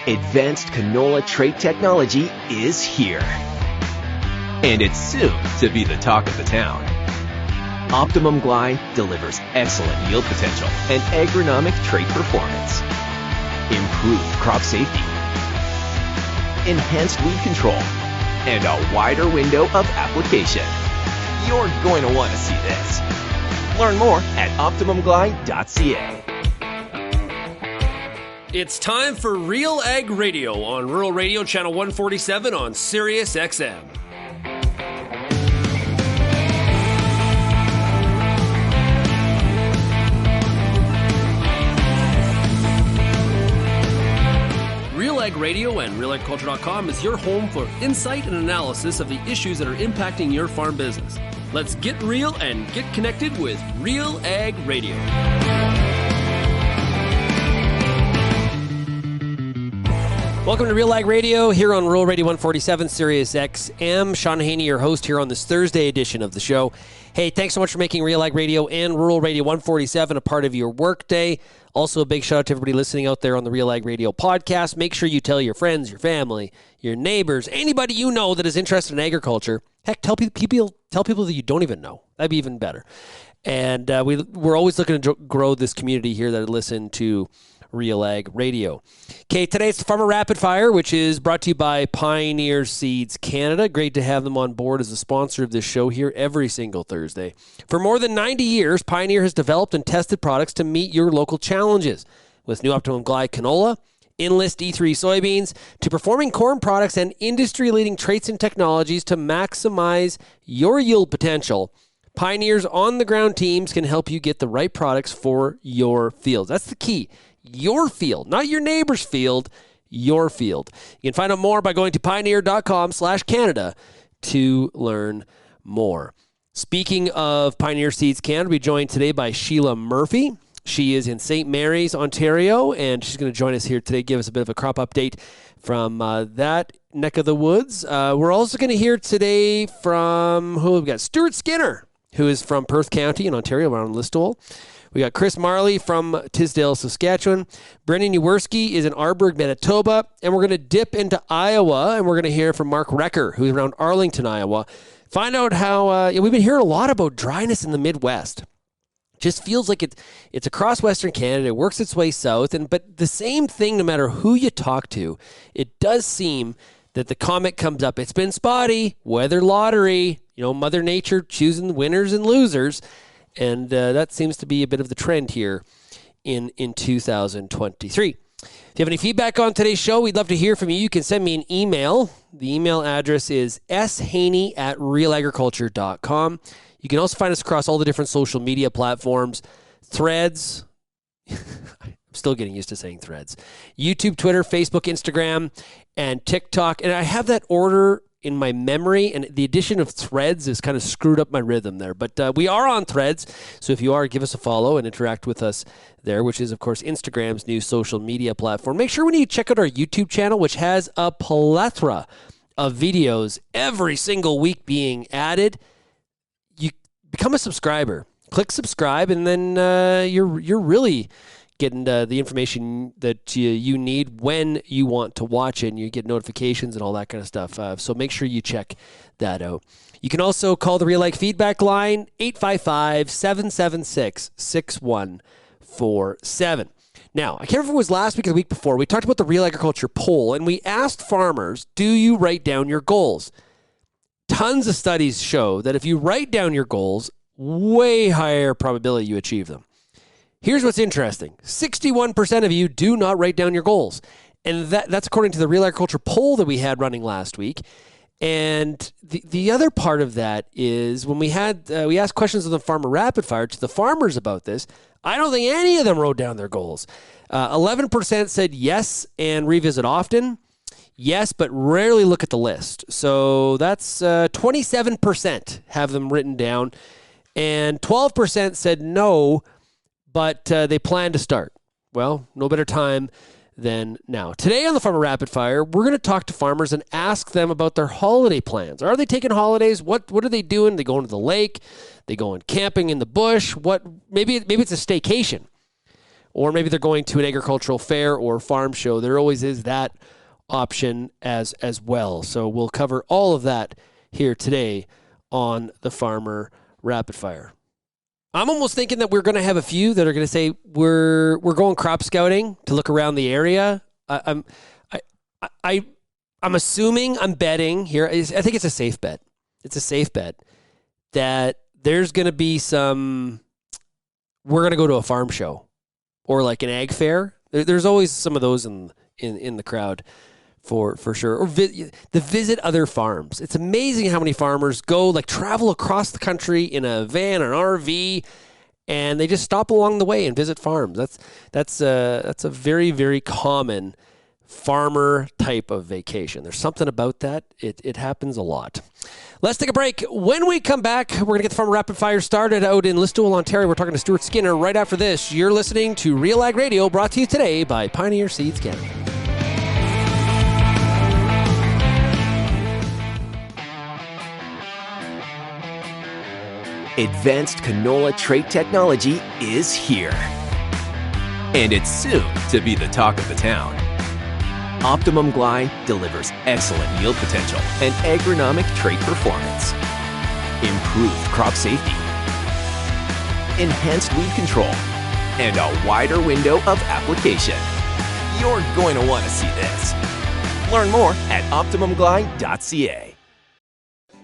Advanced canola trait technology is here. And it's soon to be the talk of the town. Optimum Glide delivers excellent yield potential and agronomic trait performance. Improved crop safety. Enhanced weed control. And a wider window of application. You're going to want to see this. Learn more at OptimumGlide.ca. It's time for RealAg Radio on Rural Radio Channel 147 on Sirius XM. RealAg Radio and RealAgriculture.com is your home for insight and analysis of the issues that are impacting your farm business. Let's get real and get connected with RealAg Radio. Welcome to RealAg Radio here on Rural Radio 147, Sirius XM. Shaun Haney, your host here on this Thursday edition of the show. Hey, thanks so much for making RealAg Radio and Rural Radio 147 a part of your workday. Also, a big shout out to everybody listening out there on the RealAg Radio podcast. Make sure you tell your friends, your family, your neighbors, anybody you know that is interested in agriculture. Heck, tell people that you don't even know. That'd be even better. And we're always looking to grow this community here that listen to RealAg Radio. Okay, today it's the Farmer Rapid Fire, which is brought to you by Pioneer Seeds Canada. Great to have them on board as a sponsor of this show here every single Thursday. For more than 90 years, Pioneer has developed and tested products to meet your local challenges. With new Optimum Glide canola, Enlist E3 soybeans, to performing corn products and industry-leading traits and technologies to maximize your yield potential, Pioneer's on-the-ground teams can help you get the right products for your fields. That's the key. Your field, not your neighbor's field, your field. You can find out more by going to pioneer.com/Canada to learn more. Speaking of Pioneer Seeds Canada, we're joined today by Sheila Murphy. She is in St. Mary's, Ontario, and she's going to join us here today, give us a bit of a crop update from that neck of the woods. We're also going to hear today from, who we've got? Stewart Skinner, who is from Perth County in Ontario, around Listowel. We got Kris from Tisdale, Saskatchewan. Brendan Uruski is in Arbourg, Manitoba. And we're going to dip into Iowa, and we're going to hear from Mark Recker, who's around Arlington, Iowa. Find out how we've been hearing a lot about dryness in the Midwest. Just feels like it's across Western Canada. It works its way south. But the same thing, no matter who you talk to, it does seem that the comment comes up. It's been spotty, weather lottery, Mother Nature choosing winners and losers. And that seems to be a bit of the trend here in 2023. If you have any feedback on today's show, we'd love to hear from you. You can send me an email. The email address is shaney@realagriculture.com. You can also find us across all the different social media platforms, Threads. I'm still getting used to saying Threads. YouTube, Twitter, Facebook, Instagram, and TikTok. And I have that order in my memory, and the addition of Threads has kind of screwed up my rhythm there. But we are on Threads, so if you are, give us a follow and interact with us there, which is, of course, Instagram's new social media platform. Make sure when you check out our YouTube channel, which has a plethora of videos every single week being added, you become a subscriber. Click subscribe, and then you're really getting the information that you need when you want to watch it, and you get notifications and all that kind of stuff. So make sure you check that out. You can also call the RealAg feedback line, 855-776-6147. Now, I can't remember if it was last week or the week before, we talked about the Real Agriculture poll, and we asked farmers, do you write down your goals? Tons of studies show that if you write down your goals, way higher probability you achieve them. Here's what's interesting. 61% of you do not write down your goals. And that's according to the Real Agriculture poll that we had running last week. And the other part of that is when we asked questions of the Farmer Rapid Fire to the farmers about this, I don't think any of them wrote down their goals. 11% said yes and revisit often. Yes, but rarely look at the list. So that's 27% have them written down. And 12% said no, but they plan to start. Well, no better time than now. Today on the Farmer Rapid Fire, we're going to talk to farmers and ask them about their holiday plans. Are they taking holidays? What are they doing? They going to the lake? They going camping in the bush? Maybe it's a staycation. or maybe they're going to an agricultural fair or farm show. There always is that option as well. So we'll cover all of that here today on the Farmer Rapid Fire. I'm almost thinking that we're going to have a few that are going to say we're going crop scouting to look around the area. I'm assuming, I'm betting here. I think it's a safe bet. It's a safe bet that there's going to be we're going to go to a farm show or like an ag fair. There's always some of those in the crowd for sure. Or visit other farms. It's amazing how many farmers travel across the country in a van or an RV, and they just stop along the way and visit farms. That's a very, very common farmer type of vacation. There's something about that. It happens a lot. Let's take a break. When we come back, we're going to get the Farmer Rapid Fire started out in Listowel, Ontario. We're talking to Stewart Skinner right after this. You're listening to RealAg Radio, brought to you today by Pioneer Seeds Canada. Advanced canola trait technology is here. And it's soon to be the talk of the town. Optimum Glide delivers excellent yield potential and agronomic trait performance. Improved crop safety. Enhanced weed control. And a wider window of application. You're going to want to see this. Learn more at OptimumGlide.ca.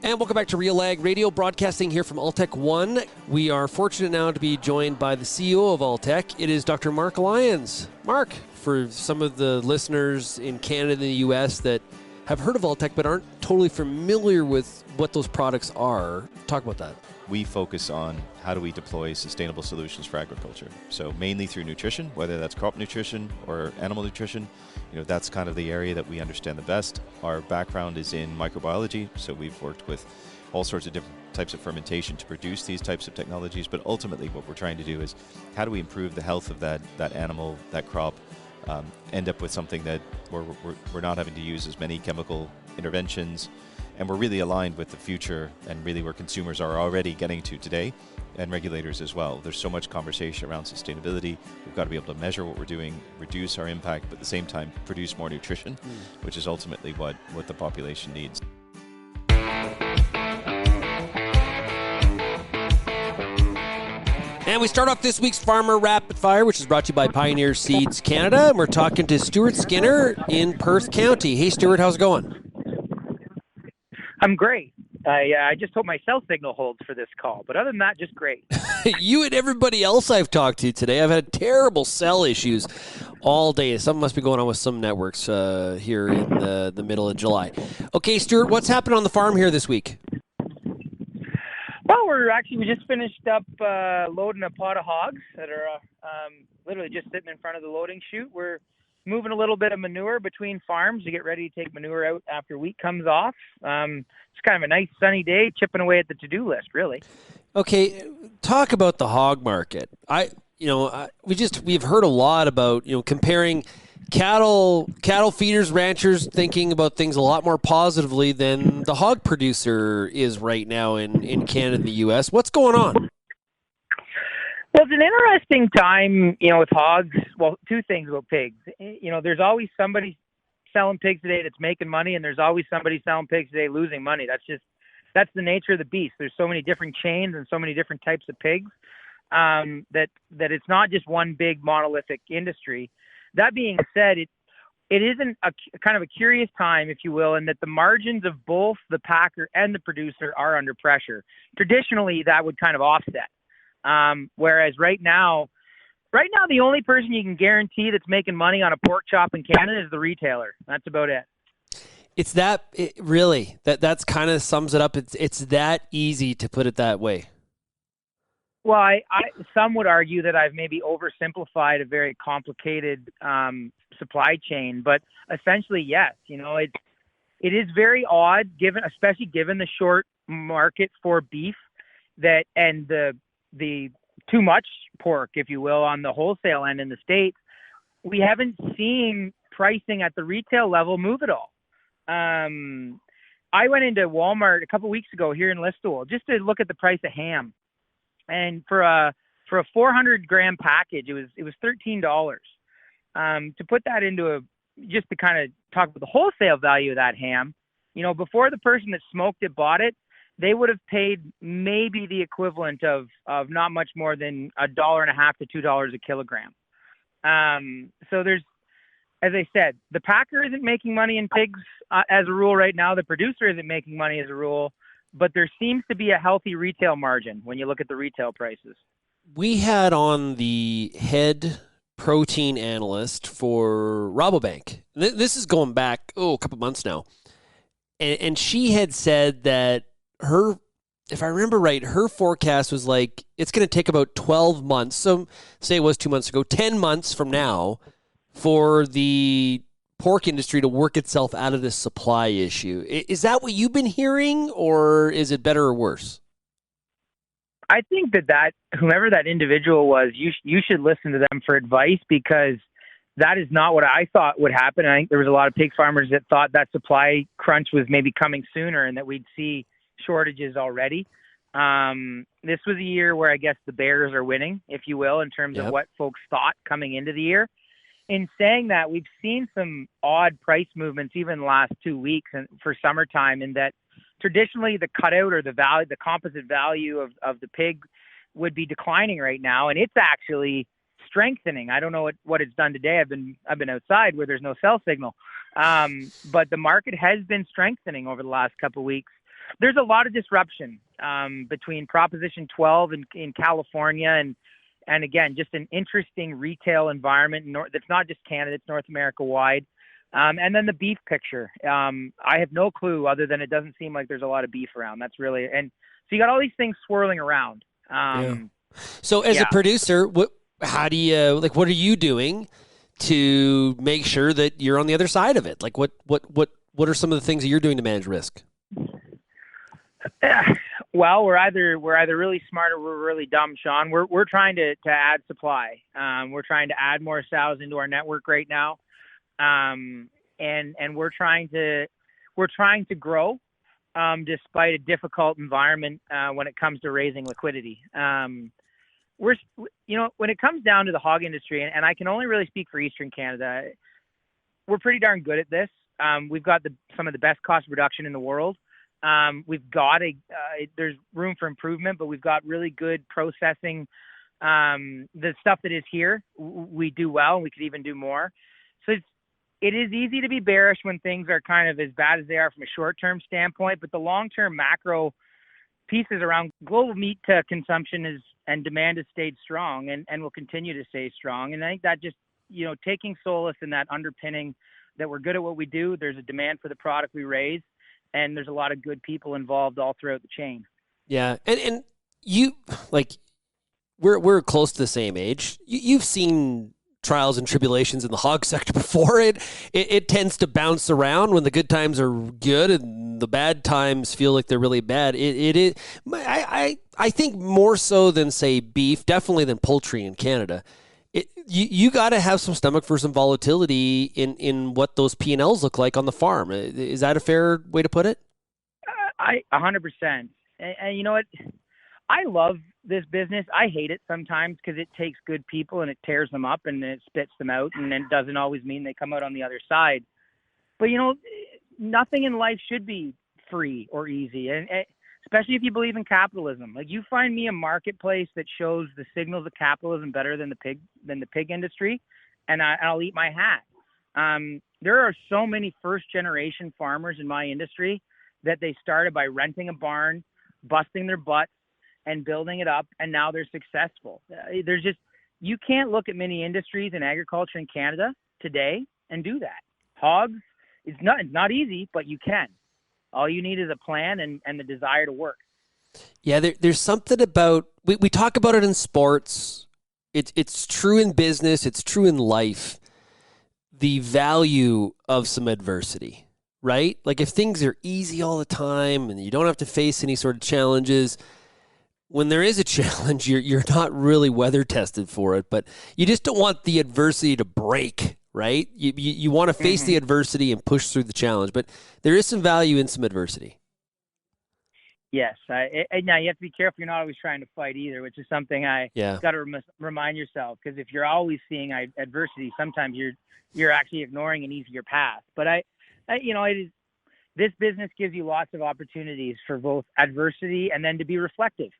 And welcome back to RealAg Radio, broadcasting here from Alltech One. We are fortunate now to be joined by the CEO of Alltech. It is Dr. Mark Lyons. Mark, for some of the listeners in Canada and the U.S. that have heard of Alltech but aren't totally familiar with what those products are, talk about that. We focus on how do we deploy sustainable solutions for agriculture. So mainly through nutrition, whether that's crop nutrition or animal nutrition. That's kind of the area that we understand the best. Our background is in microbiology, so we've worked with all sorts of different types of fermentation to produce these types of technologies. But ultimately what we're trying to do is how do we improve the health of that animal, that crop, end up with something that we're not having to use as many chemical interventions, and we're really aligned with the future and really where consumers are already getting to today, and regulators as well. There's so much conversation around sustainability. We've got to be able to measure what we're doing, reduce our impact, but at the same time produce more nutrition, which is ultimately what the population needs. And we start off this week's Farmer Rapid Fire, which is brought to you by Pioneer Seeds Canada. And we're talking to Stewart Skinner in Perth County. Hey, Stewart, how's it going? I'm great. I just hope my cell signal holds for this call. But other than that, just great. You and everybody else I've talked to today, I've had terrible cell issues all day. Something must be going on with some networks here in the middle of July. Okay, Stewart, what's happened on the farm here this week? Well, we just finished up loading a pot of hogs that are literally just sitting in front of the loading chute. We're moving a little bit of manure between farms to get ready to take manure out after wheat comes off. It's kind of a nice sunny day, chipping away at the to-do list, really. Okay, talk about the hog market. We've heard a lot about comparing cattle feeders, ranchers thinking about things a lot more positively than the hog producer is right now in Canada and the U.S. What's going on? Well, it's an interesting time, with hogs. Well, two things about pigs. There's always somebody selling pigs today that's making money, and there's always somebody selling pigs today losing money. That's the nature of the beast. There's so many different chains and so many different types of pigs that it's not just one big monolithic industry. That being said, it isn't a kind of a curious time, if you will, in that the margins of both the packer and the producer are under pressure. Traditionally, that would kind of offset. Whereas right now, the only person you can guarantee that's making money on a pork chop in Canada is the retailer. That's about it. It's really that's kind of sums it up. It's that easy to put it that way. Well, some would argue that I've maybe oversimplified a very complicated supply chain, but essentially, yes. It is very odd, especially given the short market for beef, and the too much pork, if you will, on the wholesale end in the States. We haven't seen pricing at the retail level move at all. I went into Walmart a couple weeks ago here in Listowel just to look at the price of ham. And for a for a 400 gram package, it was $13. To put that into just to kind of talk about the wholesale value of that ham, before the person that smoked it bought it, they would have paid maybe the equivalent of not much more than $1.50 to $2 a kilogram. So there's, as I said, the packer isn't making money in pigs as a rule right now. The producer isn't making money as a rule, but there seems to be a healthy retail margin when you look at the retail prices. We had on the head protein analyst for Rabobank. This is going back, a couple months now. And she had said that if I remember right, her forecast was like, it's going to take about 12 months. So say it was 2 months ago, 10 months from now for the pork industry to work itself out of this supply issue. Is that what you've been hearing, or is it better or worse? I think that whomever that individual was, you should listen to them for advice, because that is not what I thought would happen. I think there was a lot of pig farmers that thought that supply crunch was maybe coming sooner and that we'd see shortages already. This was a year where I guess the bears are winning, if you will, in terms of what folks thought coming into the year. In saying that, we've seen some odd price movements even the last 2 weeks and for summertime, in that traditionally the cutout or the composite value of the pig would be declining right now, and it's actually strengthening. I don't know what it's done today. I've been outside where there's no cell signal, but the market has been strengthening over the last couple of weeks. There's a lot of disruption between Proposition 12 in California and again, just an interesting retail environment that's not just Canada, it's North America wide. And then the beef picture. I have no clue other than it doesn't seem like there's a lot of beef around. That's really, and so you got all these things swirling around. So as a producer, what are you doing to make sure that you're on the other side of it? Like what are some of the things that you're doing to manage risk? Well, we're either really smart or we're really dumb, Shaun. We're trying to add supply. We're trying to add more sows into our network right now. And we're trying to grow despite a difficult environment when it comes to raising liquidity. When it comes down to the hog industry, and I can only really speak for Eastern Canada, we're pretty darn good at this. We've got some of the best cost reduction in the world. We've got there's room for improvement, but we've got really good processing. The stuff that is here, we do well, and we could even do more. So it is easy to be bearish when things are kind of as bad as they are from a short-term standpoint, but the long-term macro pieces around global meat consumption and demand has stayed strong and will continue to stay strong. And I think that just, taking solace in that underpinning that we're good at what we do, there's a demand for the product we raise, and there's a lot of good people involved all throughout the chain. Yeah. And you, we're close to the same age. You've seen trials and tribulations in the hog sector before. It tends to bounce around when the good times are good and the bad times feel like they're really bad. It is. I think more so than, say, beef, definitely than poultry in Canada. You got to have some stomach for some volatility in what those P&Ls look like on the farm. Is that a fair way to put it? 100%. And you know what? I love this business. I hate it sometimes because it takes good people and it tears them up and it spits them out, and it doesn't always mean they come out on the other side. But, nothing in life should be free or easy, and especially if you believe in capitalism. Like, you find me a marketplace that shows the signals of capitalism better than the pig industry, and I'll eat my hat. There are so many first-generation farmers in my industry that they started by renting a barn, busting their butts, and building it up, and now they're successful. You can't look at many industries in agriculture in Canada today and do that. Hogs, it's not easy, but you can. All you need is a plan and the desire to work. Yeah, there's something about, we talk about it in sports. It's true in business. It's true in life. The value of some adversity, right? Like, if things are easy all the time and you don't have to face any sort of challenges, when there is a challenge, you're not really weather tested for it, but you just don't want the adversity to break, right? You want to face the adversity and push through the challenge, but there is some value in some adversity. Yes. Now you have to be careful. You're not always trying to fight either, which is something I got to remind yourself, because if you're always seeing adversity, sometimes you're actually ignoring an easier path. But this business gives you lots of opportunities for both adversity and then to be reflective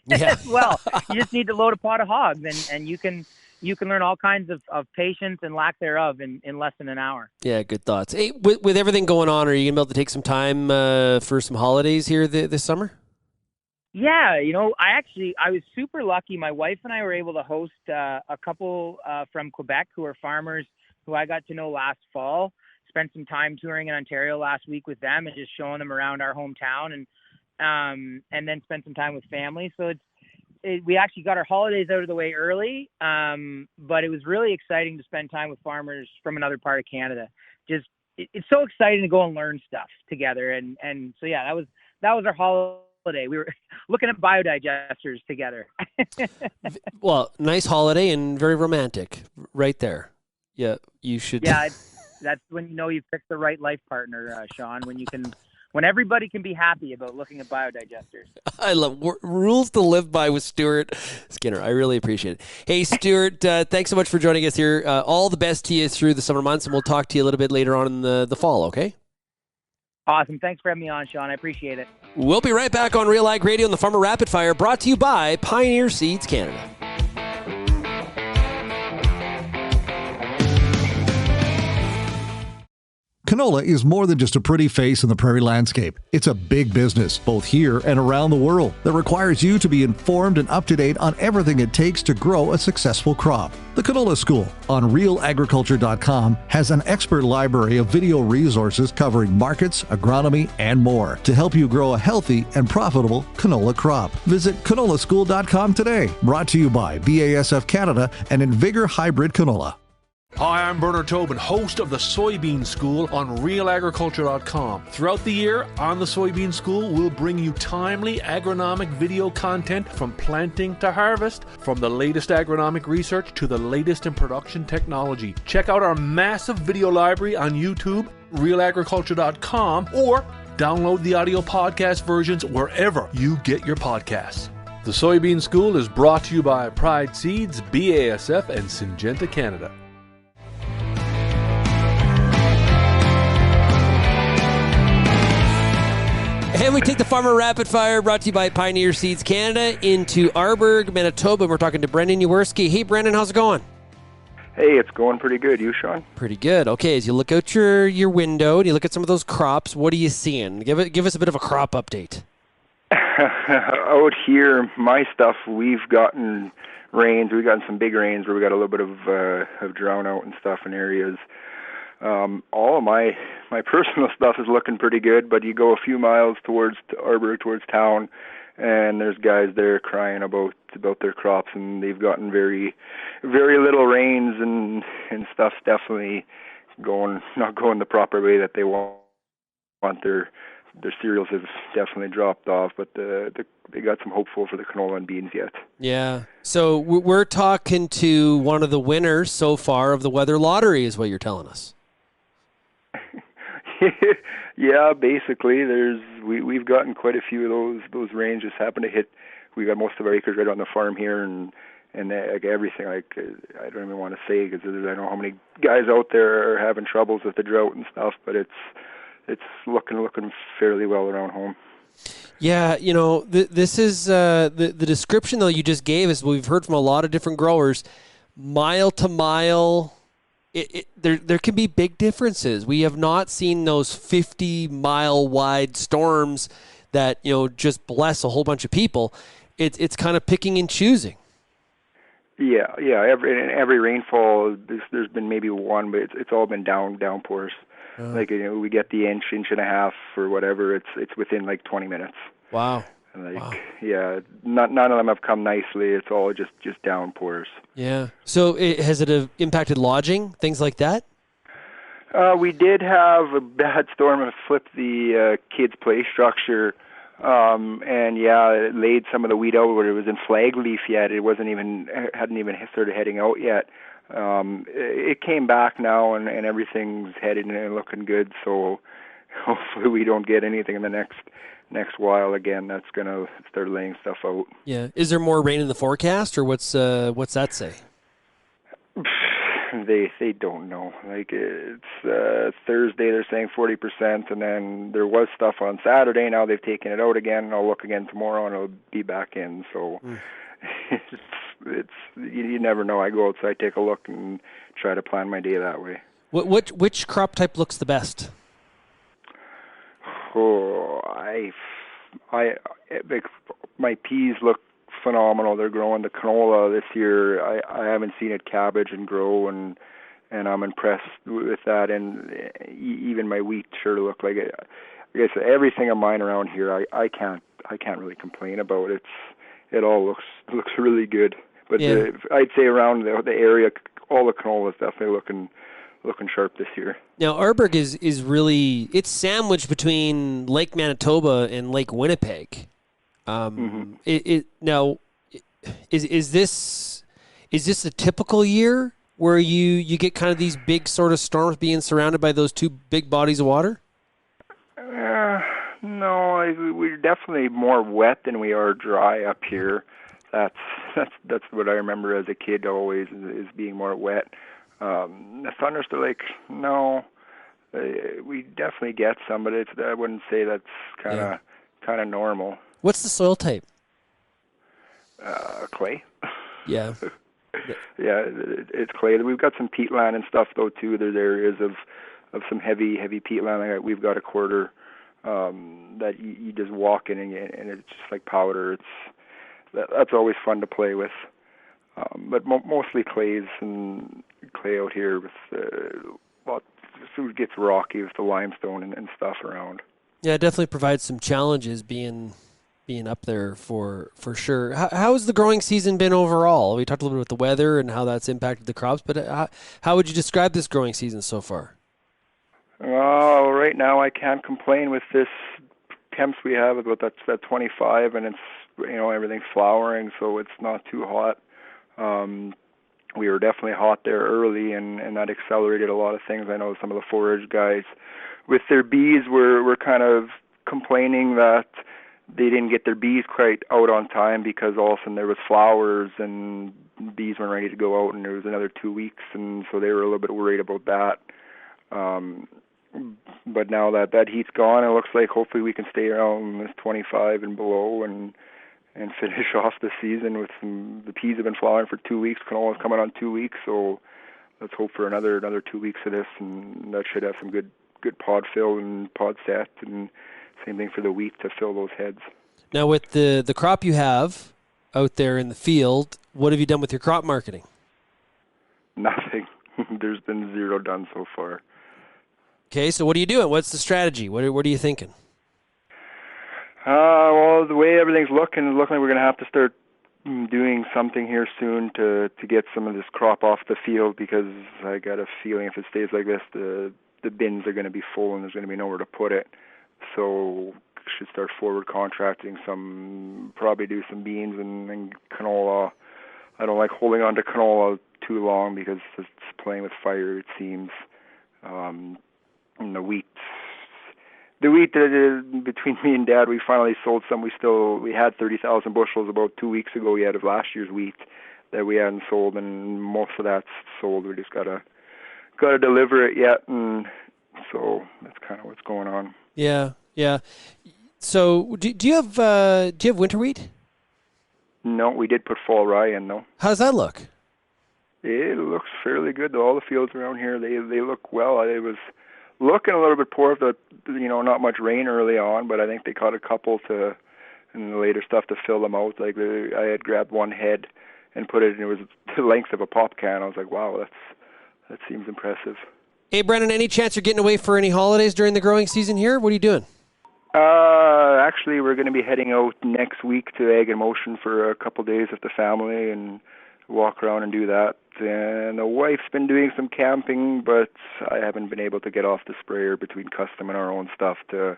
as well. You just need to load a pot of hogs, and you can learn all kinds of patience and lack thereof in less than an hour. Yeah, good thoughts. Hey, with everything going on, are you going to be able to take some time for some holidays here this summer? Yeah, I was super lucky. My wife and I were able to host a couple from Quebec who are farmers who I got to know last fall. Spent some time touring in Ontario last week with them and just showing them around our hometown, and then spent some time with family. So we actually got our holidays out of the way early, but it was really exciting to spend time with farmers from another part of Canada. It's so exciting to go and learn stuff together, and so yeah, that was our holiday. We were looking at biodigesters together. Well, nice holiday and very romantic, right there. Yeah, you should. Yeah, that's when you picked the right life partner, Shaun. When everybody can be happy about looking at biodigesters. I love rules to live by with Stewart Skinner. I really appreciate it. Hey, Stewart, thanks so much for joining us here. All the best to you through the summer months, and we'll talk to you a little bit later on in the fall, okay? Awesome. Thanks for having me on, Shaun. I appreciate it. We'll be right back on RealAg Radio and the Farmer Rapid Fire, brought to you by Pioneer Seeds Canada. Canola is more than just a pretty face in the prairie landscape. It's a big business, both here and around the world, that requires you to be informed and up to date on everything it takes to grow a successful crop. The Canola School on RealAgriculture.com has an expert library of video resources covering markets, agronomy, and more to help you grow a healthy and profitable canola crop. Visit canolaschool.com today. Brought to you by BASF Canada and Invigor Hybrid Canola. Hi, I'm Bernard Tobin, host of the Soybean School on RealAgriculture.com. Throughout the year, on the Soybean School, we'll bring you timely agronomic video content from planting to harvest, from the latest agronomic research to the latest in production technology. Check out our massive video library on YouTube, RealAgriculture.com, or download the audio podcast versions wherever you get your podcasts. The Soybean School is brought to you by Pride Seeds, BASF, and Syngenta Canada. And we take the Farmer Rapid Fire, brought to you by Pioneer Seeds Canada, into Arbourg, Manitoba. We're talking to Brendan Uruski. Hey, Brendan, how's it going? Hey, it's going pretty good. You, Shaun? Pretty good. Okay, as you look out your window and you look at some of those crops, what are you seeing? Give us a bit of a crop update. Out here, my stuff, we've gotten rains. We've gotten some big rains where we got a little bit of drown out and stuff in areas. All of my personal stuff is looking pretty good, but you go a few miles towards Arbourg, towards town, and there's guys there crying about their crops, and they've gotten very, very little rains, and stuff's definitely not going the proper way that they want. Their cereals have definitely dropped off, but they got some hopeful for the canola and beans yet. Yeah. So we're talking to one of the winners so far of the weather lottery, is what you're telling us. Yeah, basically, we've gotten quite a few of those rains just happen to hit. We got most of our acres right on the farm here, and like everything. Like I don't even want to say, because I don't know how many guys out there are having troubles with the drought and stuff, but it's looking fairly well around home. Yeah, this is the description though you just gave us. We've heard from a lot of different growers, mile to mile. There can be big differences. We have not seen those 50-mile wide storms that just bless a whole bunch of people. It's kind of picking and choosing. Yeah. Every rainfall, there's been maybe one, but it's all been downpours. Like we get the inch and a half or whatever. It's within like 20 minutes. Wow. Wow. Yeah, none of them have come nicely. It's all just downpours. Yeah. So has it impacted lodging, things like that? We did have a bad storm that flipped the kids' play structure, and it laid some of the wheat out where it was in flag leaf yet. It hadn't even started heading out yet. It came back now, and everything's headed and looking good. So hopefully we don't get anything in the next next while again, that's going to start laying stuff out. Yeah. Is there more rain in the forecast, or what's that say? They don't know. Like, it's Thursday, they're saying 40%, and then there was stuff on Saturday. Now they've taken it out again. I'll look again tomorrow, and it'll be back in. So it's you never know. I go outside, take a look, and try to plan my day that way. Which crop type looks the best? Oh, my peas look phenomenal. They're growing. The canola this year, I haven't seen it cabbage and grow, and I'm impressed with that. And even my wheat sure look like it. I guess everything of mine around here, I can't really complain about. It all looks really good. But yeah. I'd say around the area, all the canola is definitely looking sharp this year. Now, Arbourg is really, it's sandwiched between Lake Manitoba and Lake Winnipeg. Now, is this a typical year where you get kind of these big sort of storms being surrounded by those two big bodies of water? No, we're definitely more wet than we are dry up here. That's what I remember as a kid always, is being more wet. The thunderstorm, like, no, we definitely get some, but I wouldn't say that's kind of normal. What's the soil type? Clay. Yeah. Yeah, it's clay. We've got some peatland and stuff though too. There's areas of some heavy peatland. Like we've got a quarter that you just walk in and it's just like powder. That's always fun to play with. But mostly clays and clay out here with it gets rocky with the limestone and stuff around. Yeah, it definitely provides some challenges being up there for sure. How has the growing season been overall? We talked a little bit about the weather and how that's impacted the crops, but how would you describe this growing season so far? Well, right now I can't complain with this temps we have about that 25, and it's everything's flowering, so it's not too hot. We were definitely hot there early, and that accelerated a lot of things. I know some of the forage guys with their bees were kind of complaining that they didn't get their bees quite out on time because all of a sudden there was flowers and bees weren't ready to go out, and there was another 2 weeks, and so they were a little bit worried about that. But now that heat's gone, it looks like hopefully we can stay around this 25 and below and finish off the season with the peas have been flowering for 2 weeks. Canola's coming on 2 weeks, so let's hope for another 2 weeks of this, and that should have some good pod fill and pod set, and same thing for the wheat to fill those heads. Now, with the crop you have out there in the field, what have you done with your crop marketing? Nothing. There's been zero done so far. Okay, so what are you doing? What's the strategy? What are you thinking? Well, the way everything's looking like we're going to have to start doing something here soon to get some of this crop off the field, because I got a feeling if it stays like this, the bins are going to be full and there's going to be nowhere to put it. So should start forward contracting probably do some beans and canola. I don't like holding on to canola too long because it's playing with fire, it seems. And the wheat between me and Dad, we finally sold some. We had 30,000 bushels about 2 weeks ago yet of last year's wheat that we hadn't sold, and most of that's sold. We just gotta deliver it yet, and so that's kind of what's going on. Yeah. So do you have winter wheat? No, we did put fall rye in though. How does that look? It looks fairly good. All the fields around here, they look well. It was looking a little bit poor, not much rain early on, but I think they caught a couple in the later stuff to fill them out. Like I had grabbed one head and put it, and it was the length of a pop can. I was like, wow, that seems impressive. Hey, Brennan, any chance you're getting away for any holidays during the growing season here? What are you doing? Actually, we're going to be heading out next week to Ag in Motion for a couple days with the family and walk around and do that. And the wife's been doing some camping, but I haven't been able to get off the sprayer between custom and our own stuff to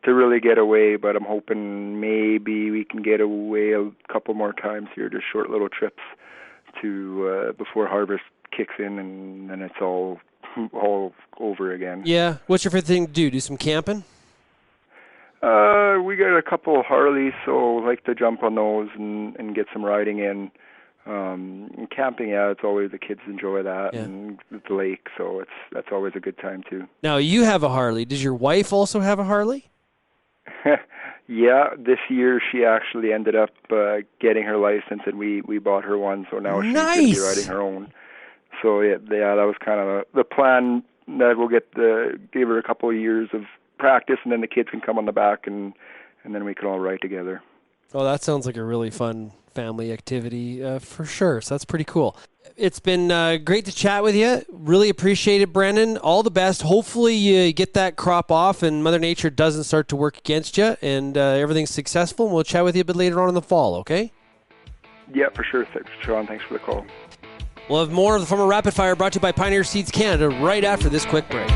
really get away. But I'm hoping maybe we can get away a couple more times here, just short little trips to before harvest kicks in, and then it's all over again. Yeah. What's your favorite thing to do? Do some camping? We got a couple Harleys, so like to jump on those and get some riding in. And camping, it's always, the kids enjoy that, and the lake, so that's always a good time too. Now, you have a Harley. Does your wife also have a Harley? Yeah, this year she actually ended up getting her license, and we bought her one, so now she's going to be riding her own. So yeah, that was kind of the plan, that we'll give her a couple of years of practice, and then the kids can come on the back, and then we can all ride together. Oh, that sounds like a really fun family activity for sure. So that's pretty cool. It's been great to chat with you. Really appreciate it, Brendan. All the best. Hopefully you get that crop off and Mother Nature doesn't start to work against you, and everything's successful. And we'll chat with you a bit later on in the fall, okay? Yeah, for sure, Shaun. Thanks for the call. We'll have more of the Farmer Rapid Fire brought to you by Pioneer Seeds Canada right after this quick break.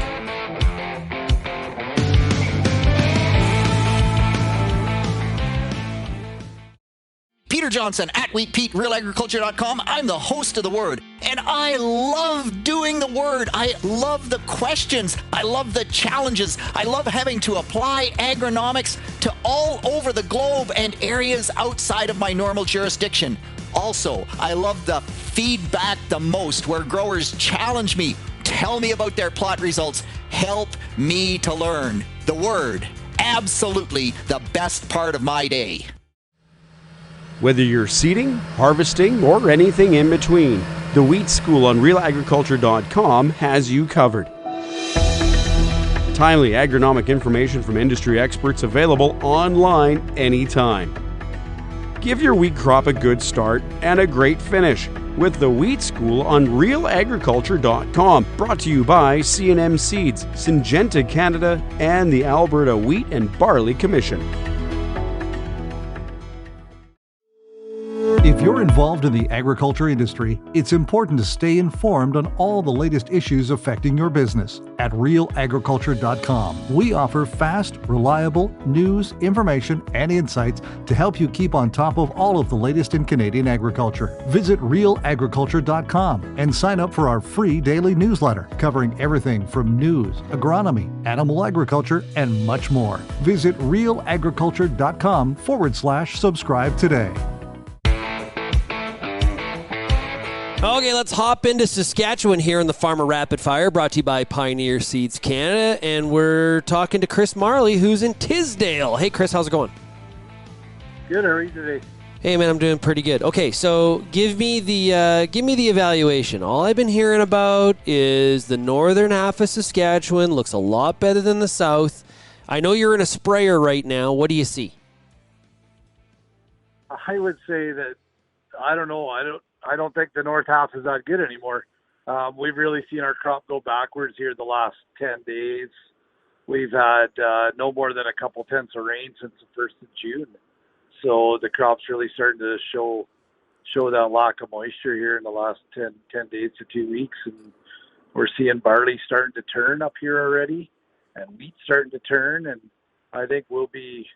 Peter Johnson at WheatPete, RealAgriculture.com. I'm the host of The Word, and I love doing The Word. I love the questions. I love the challenges. I love having to apply agronomics to all over the globe and areas outside of my normal jurisdiction. Also, I love the feedback the most, where growers challenge me, tell me about their plot results, help me to learn. The Word, absolutely the best part of my day. Whether you're seeding, harvesting, or anything in between, the Wheat School on RealAgriculture.com has you covered. Timely agronomic information from industry experts available online anytime. Give your wheat crop a good start and a great finish with the Wheat School on RealAgriculture.com. Brought to you by C&M Seeds, Syngenta Canada, and the Alberta Wheat and Barley Commission. If you're involved in the agriculture industry, it's important to stay informed on all the latest issues affecting your business. At RealAgriculture.com, we offer fast, reliable news, information, and insights to help you keep on top of all of the latest in Canadian agriculture. Visit RealAgriculture.com and sign up for our free daily newsletter covering everything from news, agronomy, animal agriculture, and much more. Visit RealAgriculture.com/subscribe today. Okay, let's hop into Saskatchewan here in the Farmer Rapid Fire, brought to you by Pioneer Seeds Canada, and we're talking to Kris Marley, who's in Tisdale. Hey, Kris, how's it going? Good. How are you today? Hey, man, I'm doing pretty good. Okay, so give me the evaluation. All I've been hearing about is the northern half of Saskatchewan looks a lot better than the south. I know you're in a sprayer right now. What do you see? I would say that I don't know. I don't think the north half is that good anymore. We've really seen our crop go backwards here the last 10 days. We've had no more than a couple tenths of rain since the 1st of June. So the crop's really starting to show that lack of moisture here in the last 10 days to 2 weeks. And we're seeing barley starting to turn up here already, and wheat starting to turn. And I think we'll be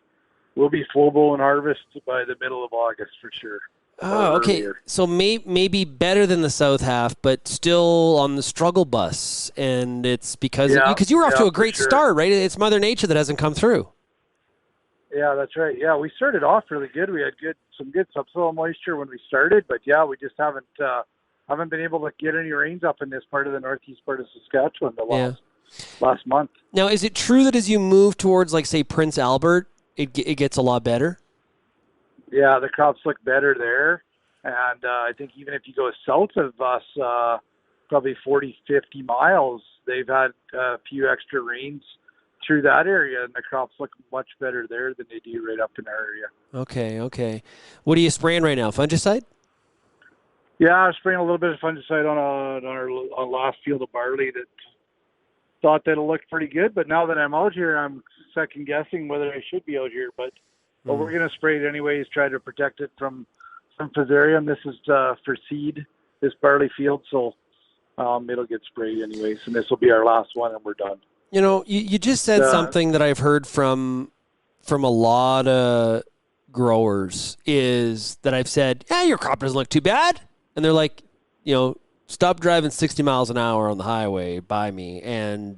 full blown harvest by the middle of August for sure. Oh, okay. So maybe better than the south half, but still on the struggle bus. And it's because you were off to a great start, right? It's Mother Nature that hasn't come through. Yeah, that's right. Yeah, we started off really good. We had some good subsoil moisture when we started, but we just haven't been able to get any rains up in this part of the northeast part of Saskatchewan last month. Now, is it true that as you move towards, like, say, Prince Albert, it gets a lot better? Yeah, the crops look better there. And I think even if you go south of us, probably 40, 50 miles, they've had a few extra rains through that area, and the crops look much better there than they do right up in our area. Okay. What are you spraying right now, fungicide? Yeah, I'm spraying a little bit of fungicide on our last field of barley that thought that it looked pretty good, but now that I'm out here, I'm second-guessing whether I should be out here, but we're going to spray it anyways, try to protect it from fusarium. This is for seed, this barley field, so it'll get sprayed anyways, and this will be our last one, and we're done. You know, you just said something that I've heard from a lot of growers is that I've said, your crop doesn't look too bad. And they're like, stop driving 60 miles an hour on the highway by me and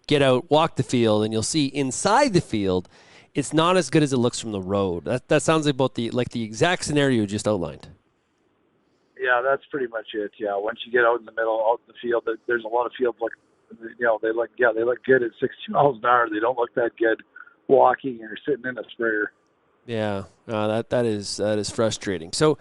get out, walk the field, and you'll see inside the field it's not as good as it looks from the road. That sounds about the exact scenario you just outlined. Yeah, that's pretty much it. Yeah, once you get out in the middle, out in the field, there's a lot of fields they look good at 60 miles an hour. They don't look that good walking or sitting in a sprayer. Yeah, that is frustrating. So,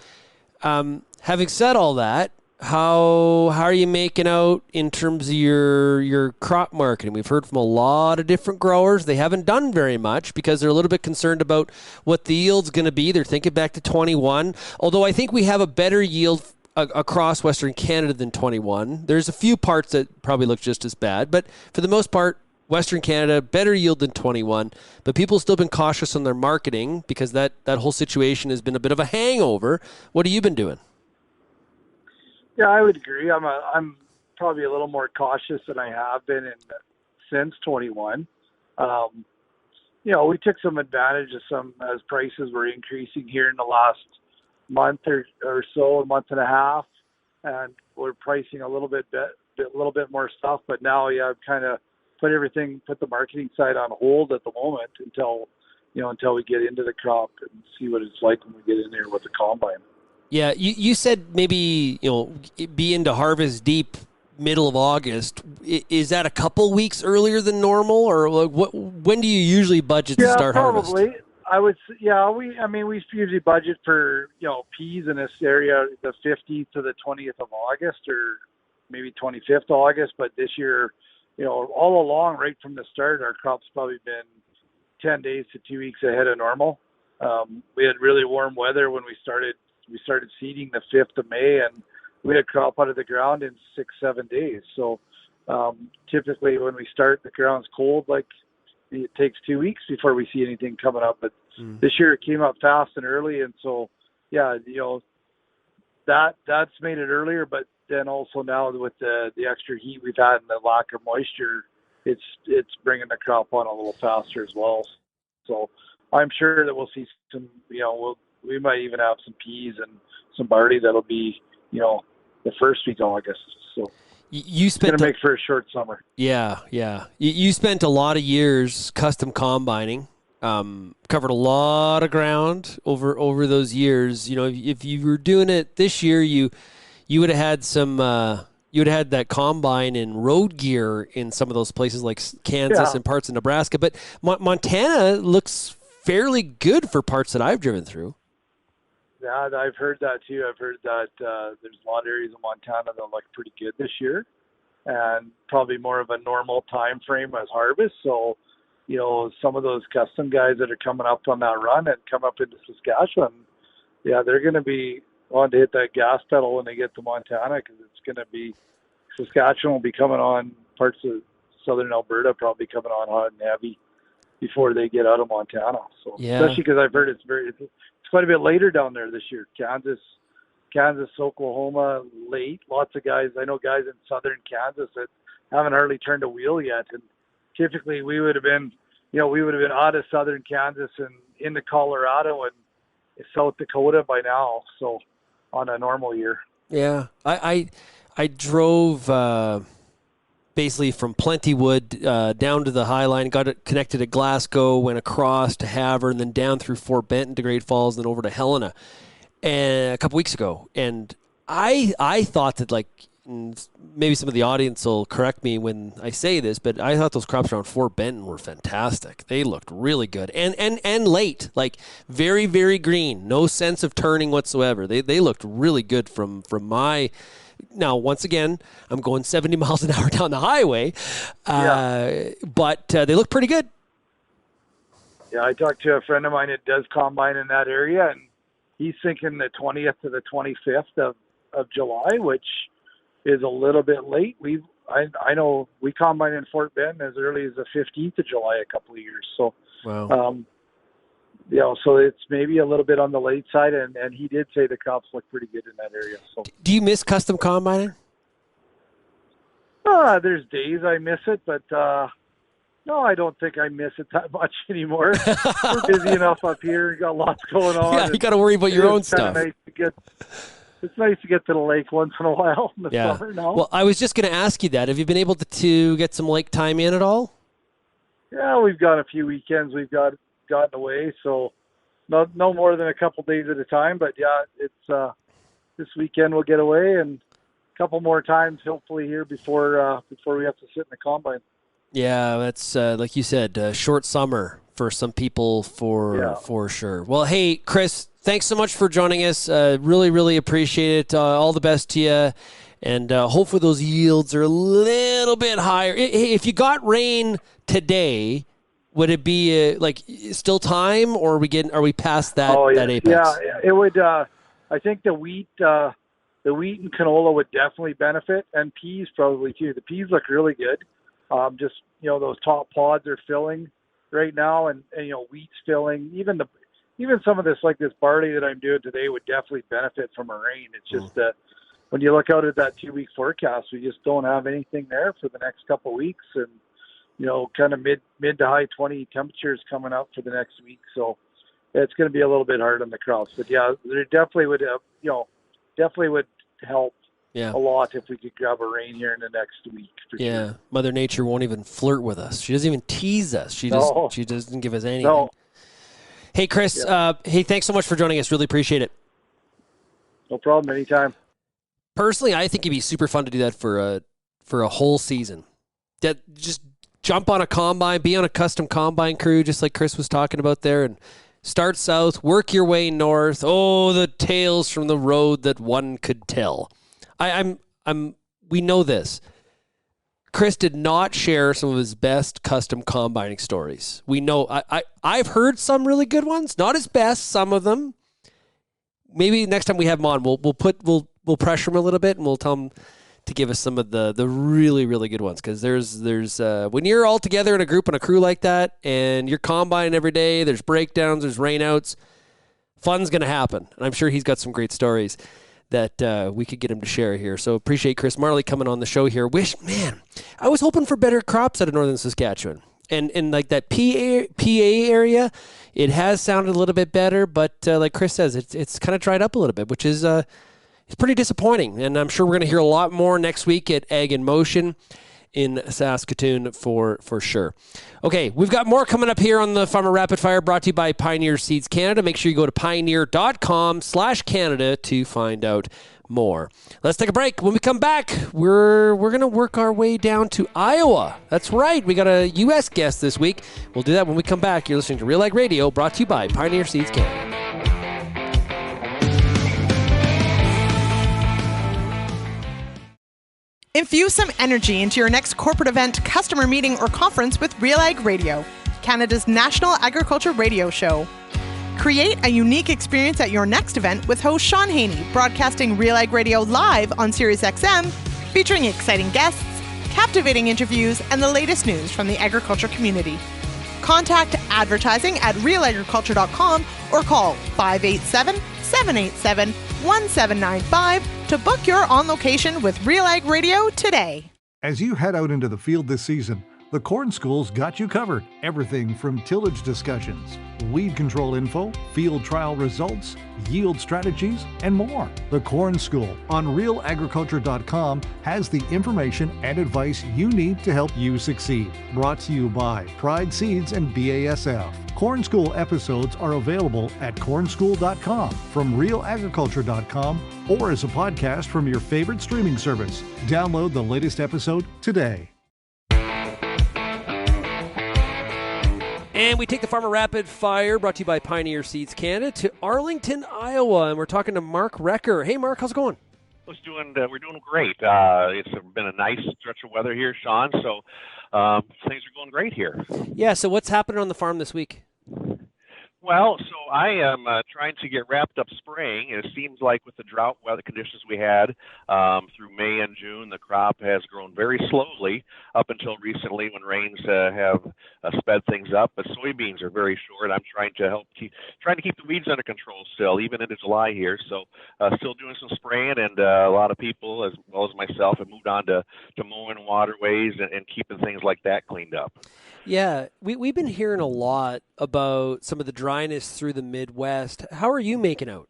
having said all that, how are you making out in terms of your crop marketing? We've heard from a lot of different growers. They haven't done very much because they're a little bit concerned about what the yield's going to be. They're thinking back to 21, although I think we have a better yield across Western Canada than 21. There's a few parts that probably look just as bad, but for the most part, Western Canada, better yield than 21, but people have still been cautious on their marketing because that whole situation has been a bit of a hangover. What have you been doing? Yeah, I would agree. I'm probably a little more cautious than I have been since 21. We took some advantage of some as prices were increasing here in the last month or so, a month and a half, and we're pricing a little bit more stuff. But now, I've kind of put the marketing side on hold at the moment until we get into the crop and see what it's like when we get in there with the combine. Yeah, you said maybe be into harvest deep middle of August. Is that a couple weeks earlier than normal, or when do you usually budget to start harvest? Probably. I would. Yeah, we usually budget for peas in this area the 15th to the 20th of August, or maybe 25th of August. But this year, all along, right from the start, our crop's probably been 10 days to 2 weeks ahead of normal. We had really warm weather when we started seeding the 5th of May, and we had crop out of the ground in 6-7 days. So typically when we start, the ground's cold, it takes 2 weeks before we see anything coming up. But this year it came up fast and early, and so that's made it earlier. But then also now with the extra heat we've had and the lack of moisture, it's bringing the crop on a little faster as well. So I'm sure that we'll see some, we might even have some peas and some barley that'll be, the first week of August. So you spent going to make for a short summer. Yeah. You spent a lot of years custom combining, covered a lot of ground over those years. If you were doing it this year, you would have had some. You would have had that combine and road gear in some of those places like Kansas and parts of Nebraska. But Montana looks fairly good for parts that I've driven through. Yeah, I've heard that too. I've heard that there's a lot of areas of Montana that look pretty good this year, and probably more of a normal time frame as harvest. So, some of those custom guys that are coming up on that run and come up into Saskatchewan, they're going to be on to hit that gas pedal when they get to Montana, because it's going to be Saskatchewan will be coming on, parts of southern Alberta probably coming on hot and heavy before they get out of Montana. So especially because I've heard it's quite a bit later down there this year. Kansas, Oklahoma, late. Lots of guys. I know guys in southern Kansas that haven't hardly turned a wheel yet. And typically we would have been out of southern Kansas and into Colorado and South Dakota by now. So on a normal year. Yeah, I drove basically from Plentywood down to the High Line, got it connected at Glasgow, went across to Havre, and then down through Fort Benton to Great Falls, and then over to Helena a couple weeks ago. And I thought that, maybe some of the audience will correct me when I say this, but I thought those crops around Fort Benton were fantastic. They looked really good and late, very, very green, no sense of turning whatsoever. They looked really good from my. Now, once again, I'm going 70 miles an hour down the highway, but they look pretty good. Yeah, I talked to a friend of mine that does combine in that area, and he's thinking the 20th to the 25th of July, which is a little bit late. I know we combine in Fort Benton as early as the 15th of July a couple of years. So, wow. So it's maybe a little bit on the late side, and he did say the crops look pretty good in that area. So, do you miss custom combining? There's days I miss it, but no, I don't think I miss it that much anymore. We're busy enough up here. Got lots going on. Yeah, you got to worry about your own stuff. It's nice to get to the lake once in a while in the summer now. Well, I was just going to ask you that. Have you been able to get some lake time in at all? Yeah, we've got a few weekends. We've got gotten away. So no more than a couple days at a time. But yeah, it's this weekend we'll get away, and a couple more times hopefully here before we have to sit in the combine. Yeah, that's like you said, short summer for some people for sure. Well, hey, Kris, thanks so much for joining us. Really, really appreciate it. All the best to you. And hopefully those yields are a little bit higher. If you got rain today, would it be still time, or are we past that apex? Yeah, it would. I think the wheat and canola would definitely benefit, and peas probably too. The peas look really good. Just those top pods are filling right now, and wheat's filling. Even some of this barley that I'm doing today would definitely benefit from a rain. It's just that when you look out at that 2-week forecast, we just don't have anything there for the next couple of weeks, and kind of mid to high 20 temperatures coming up for the next week. So it's going to be a little bit hard on the crops. But yeah, there definitely would help a lot if we could grab a rain here in the next week. For sure. Mother Nature won't even flirt with us. She doesn't even tease us. She doesn't give us anything. No. Hey, Kris, hey, thanks so much for joining us. Really appreciate it. No problem. Anytime. Personally, I think it'd be super fun to do that for a whole season. That just jump on a combine, be on a custom combine crew, just like Kris was talking about there, and start south, work your way north. Oh, the tales from the road that one could tell. We know this. Kris did not share some of his best custom combining stories. We know. I've heard some really good ones, not his best. Some of them. Maybe next time we have him on, we'll pressure him a little bit, and we'll tell him to give us some of the really, really good ones. Because there's when you're all together in a group and a crew like that, and you're combining every day, there's breakdowns, there's rainouts, fun's going to happen. And I'm sure he's got some great stories that we could get him to share here. So appreciate Chris Marley coming on the show here. I was hoping for better crops out of northern Saskatchewan. And like that PA area, it has sounded a little bit better, but like Kris says, it's kind of dried up a little bit, which is it's pretty disappointing. And I'm sure we're going to hear a lot more next week at Ag in Motion in Saskatoon for sure. Okay, we've got more coming up here on the Farmer Rapid Fire, brought to you by Pioneer Seeds Canada. Make sure you go to pioneer.com/Canada to find out more. Let's take a break. When we come back, we're going to work our way down to Iowa. That's right. We got a U.S. guest this week. We'll do that when we come back. You're listening to RealAg Radio, brought to you by Pioneer Seeds Canada. Infuse some energy into your next corporate event, customer meeting, or conference with RealAg Radio, Canada's national agriculture radio show. Create a unique experience at your next event with host Shaun Haney, broadcasting RealAg Radio live on SiriusXM, featuring exciting guests, captivating interviews, and the latest news from the agriculture community. Contact advertising at realagriculture.com or call 587-787-1795 to book your on location with RealAg Radio today. As you head out into the field this season, the Corn School's got you covered. Everything from tillage discussions, weed control info, field trial results, yield strategies, and more. The Corn School on RealAgriculture.com has the information and advice you need to help you succeed. Brought to you by Pride Seeds and BASF. Corn School episodes are available at cornschool.com, from RealAgriculture.com, or as a podcast from your favorite streaming service. Download the latest episode today. And we take the Farmer Rapid Fire, brought to you by Pioneer Seeds Canada, to Arlington, Iowa, and we're talking to Mark Recker. Hey, Mark, how's it going? We're doing great. It's been a nice stretch of weather here, Shaun, so things are going great here. Yeah, so what's happening on the farm this week? Well, so I am trying to get wrapped up spraying, and it seems like with the drought weather conditions we had through May and June, the crop has grown very slowly up until recently when rains have sped things up. But soybeans are very short. I'm trying to keep the weeds under control still, even into July here. So still doing some spraying, and a lot of people, as well as myself, have moved on to mowing waterways and keeping things like that cleaned up. Yeah, we've been hearing a lot about some of the dryness through the Midwest. How are you making out?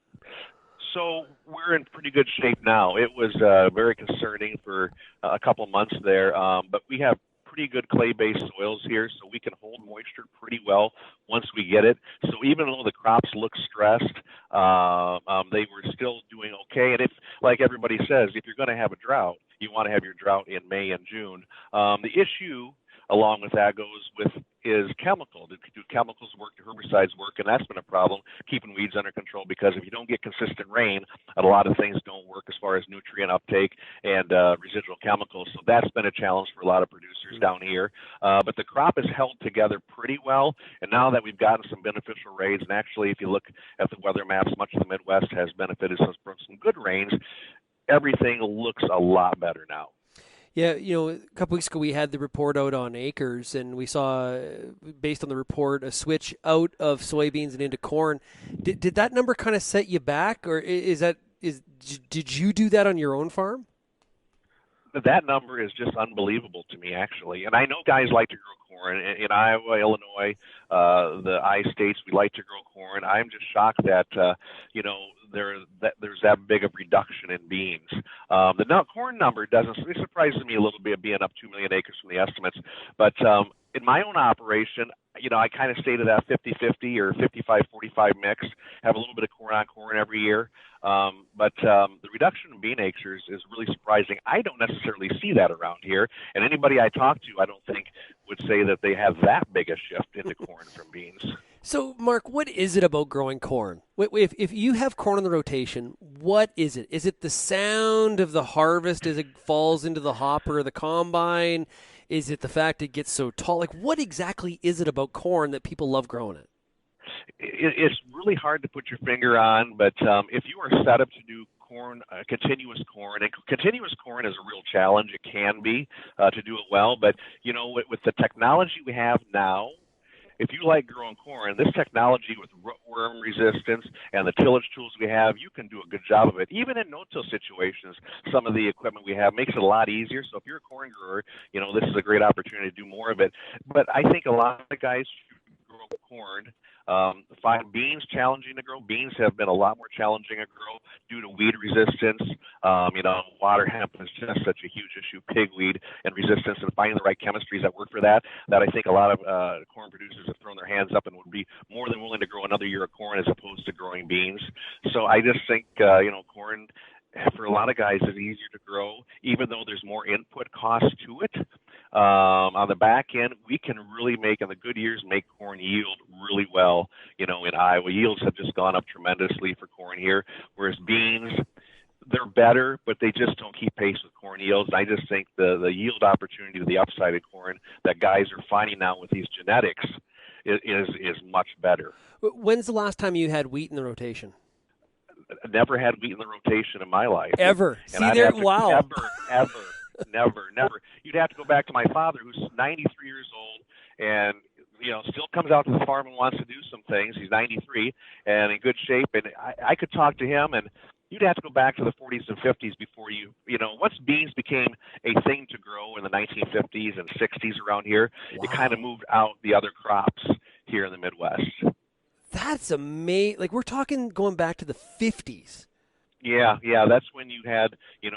So we're in pretty good shape now. It was very concerning for a couple of months there, but we have pretty good clay-based soils here, so we can hold moisture pretty well once we get it. So even though the crops look stressed, they were still doing okay. And if, like everybody says, if you're going to have a drought, you want to have your drought in May and June. The issue along with that is chemical. Do chemicals work? Do herbicides work? And that's been a problem, keeping weeds under control, because if you don't get consistent rain, a lot of things don't work as far as nutrient uptake and residual chemicals. So that's been a challenge for a lot of producers down here. But the crop is held together pretty well. And now that we've gotten some beneficial rains, and actually if you look at the weather maps, much of the Midwest has benefited from some good rains, everything looks a lot better now. Yeah, a couple weeks ago we had the report out on acres, and we saw, based on the report, a switch out of soybeans and into corn. Did that number kind of set you back, or did you do that on your own farm? That number is just unbelievable to me, actually. And I know guys like to grow corn. In Iowa, Illinois, the I states, we like to grow corn. I'm just shocked that, there's that big of reduction in beans. The corn number it surprises me a little bit, being up 2 million acres from the estimates. But in my own operation, I kind of stay to that 50-50 or 55-45 mix, have a little bit of corn on corn every year. But the reduction in bean acres is really surprising. I don't necessarily see that around here. And anybody I talk to, I don't think would say that they have that big a shift into corn from beans. So, Mark, what is it about growing corn? If you have corn in the rotation, what is it? Is it the sound of the harvest as it falls into the hopper or the combine? Is it the fact it gets so tall? Like, what exactly is it about corn that people love growing it? It's really hard to put your finger on, but if you are set up to do corn, continuous corn, and continuous corn is a real challenge. It can be to do it well, but with the technology we have now, if you like growing corn, this technology with rootworm resistance and the tillage tools we have, you can do a good job of it. Even in no-till situations, some of the equipment we have makes it a lot easier. So if you're a corn grower, this is a great opportunity to do more of it. But I think a lot of guys who grow corn find beans challenging to grow. Beans have been a lot more challenging to grow due to weed resistance. Water hemp is just such a huge issue, pigweed and resistance, and finding the right chemistries that work for that I think a lot of corn producers have thrown their hands up and would be more than willing to grow another year of corn as opposed to growing beans. So I just think, corn for a lot of guys is easier to grow, even though there's more input cost to it. On the back end, we can really in the good years, make corn yield really well. In Iowa, yields have just gone up tremendously for corn here, whereas beans, they're better, but they just don't keep pace with corn yields. I just think the yield opportunity to the upside of corn that guys are finding now with these genetics is much better. When's the last time you had wheat in the rotation? Never had wheat in the rotation in my life. Ever? Wow. Never. You'd have to go back to my father, who's 93 years old, and still comes out to the farm and wants to do some things. He's 93 and in good shape, and I could talk to him, and you'd have to go back to the 40s and 50s before once beans became a thing to grow in the 1950s and 60s around here, It kind of moved out the other crops here in the Midwest. That's amazing. Like, we're talking going back to the 50s. Yeah. That's when you had, you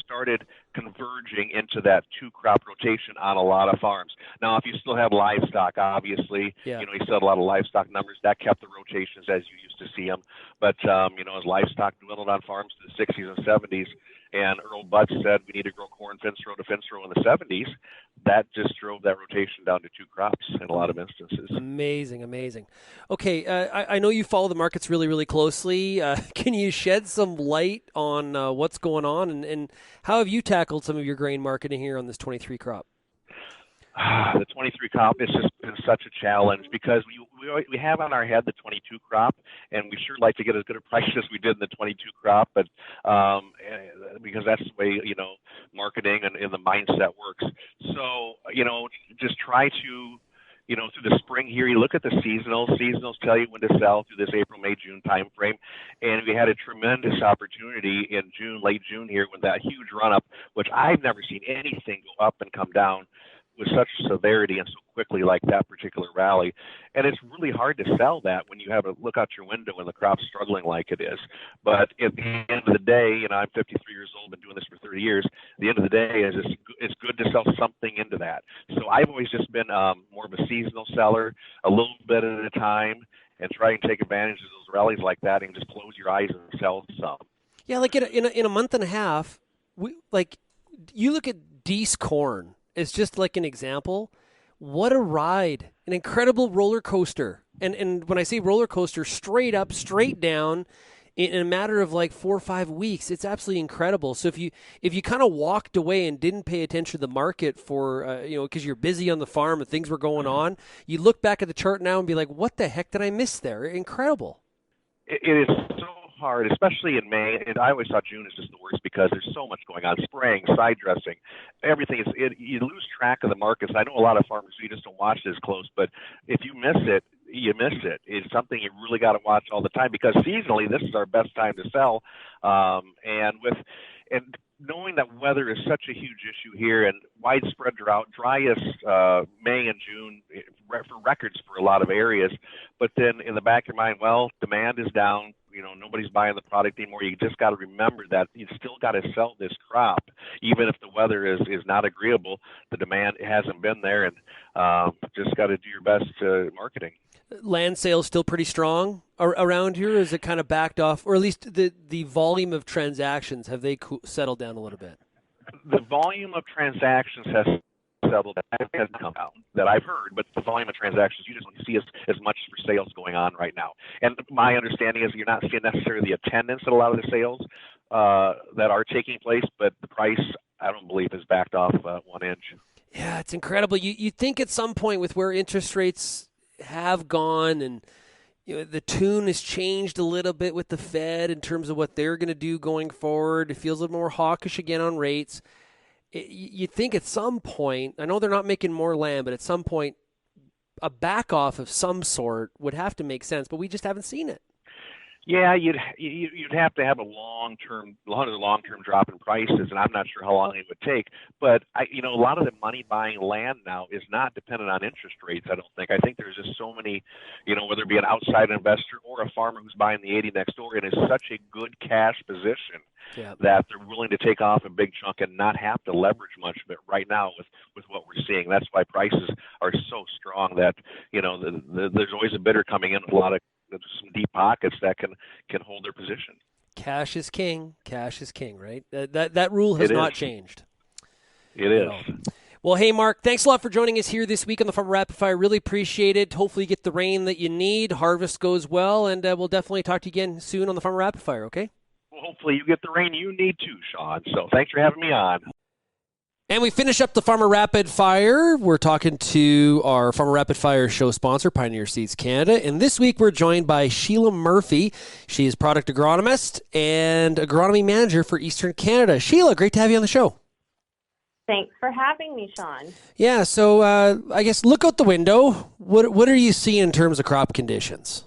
started converging into that two-crop rotation on a lot of farms. Now, if you still have livestock, obviously, you still had a lot of livestock numbers. That kept the rotations as you used to see them. But, as livestock dwindled on farms to the 60s and 70s, and Earl Butts said we need to grow corn fence row to fence row in the 70s, that just drove that rotation down to two crops in a lot of instances. Amazing. Okay, I know you follow the markets really, really closely. Can you shed some light on what's going on, and how have you tackled some of your grain marketing here on this 23 crop? The 23 crop has just been such a challenge because we have on our head the 22 crop, and we sure like to get as good a price as we did in the 22 crop, but because that's the way marketing and the mindset works. So just try to through the spring here, you look at the seasonals. Seasonals tell you when to sell through this April, May, June time frame. And we had a tremendous opportunity in June, late June here, with that huge run up, which I've never seen anything go up and come down with such severity and so quickly like that particular rally. And it's really hard to sell that when you have to look out your window and the crop's struggling like it is. But at the end of the day, I'm 53 years old, been doing this for 30 years. At the end of the day, it's good to sell something into that. So I've always just been more of a seasonal seller, a little bit at a time, and try and take advantage of those rallies like that and just close your eyes and sell some. Yeah, like in a month and a half, you look at Deese corn as just like an example. What a ride, an incredible roller coaster. And when I say roller coaster, straight up, straight down, in a matter of like 4 or 5 weeks, it's absolutely incredible. So if you kind of walked away and didn't pay attention to the market for, because you're busy on the farm and things were going on, you look back at the chart now and be like, what the heck did I miss there? Incredible. It is so hard, especially in May. And I always thought June is just the worst because there's so much going on, spraying, side dressing, everything. You lose track of the markets. I know a lot of farmers who just don't watch it as close, but if you miss it, you miss it. It's something you really got to watch all the time because seasonally this is our best time to sell. And knowing that weather is such a huge issue here and widespread drought, driest May and June for records for a lot of areas. But then in the back of your mind, well, demand is down. Nobody's buying the product anymore. You just got to remember that you still got to sell this crop, even if the weather is not agreeable. The demand hasn't been there, and just got to do your best marketing. Land sales still pretty strong around here? Is it kind of backed off, or at least the volume of transactions, have they settled down a little bit? The volume of transactions has settled down, has come down that I've heard, but the volume of transactions, you just don't see as much for sales going on right now. And my understanding is you're not seeing necessarily the attendance at a lot of the sales that are taking place, but the price, I don't believe, has backed off 1 inch. Yeah, it's incredible. You think at some point with where interest rates have gone and the tune has changed a little bit with the Fed in terms of what they're going to do going forward. It feels a little more hawkish again on rates. You think at some point, I know they're not making more land, but at some point a back off of some sort would have to make sense, but we just haven't seen it. Yeah, you'd have to have a long-term drop in prices, and I'm not sure how long it would take. But a lot of the money buying land now is not dependent on interest rates. I don't think. I think there's just so many, whether it be an outside investor or a farmer who's buying the 80 next door, and is such a good cash position that they're willing to take off a big chunk and not have to leverage much of it right now with what we're seeing. That's why prices are so strong that there's always a bidder coming in with a lot of some deep pockets that can hold their position. Cash is king. Cash is king, right? That rule has not changed. It is. Well, hey, Mark, thanks a lot for joining us here this week on the Farmer Rapid Fire. Really appreciate it. Hopefully you get the rain that you need, harvest goes well, and we'll definitely talk to you again soon on the Farmer Rapid Fire, okay? Well, hopefully you get the rain you need too, Shaun. So thanks for having me on. And we finish up the Farmer Rapid Fire. We're talking to our Farmer Rapid Fire show sponsor, Pioneer Seeds Canada. And this week we're joined by Sheila Murphy. She is product agronomist and agronomy manager for Eastern Canada. Sheila, great to have you on the show. Thanks for having me, Shaun. Yeah, so I guess look out the window. What are you seeing in terms of crop conditions?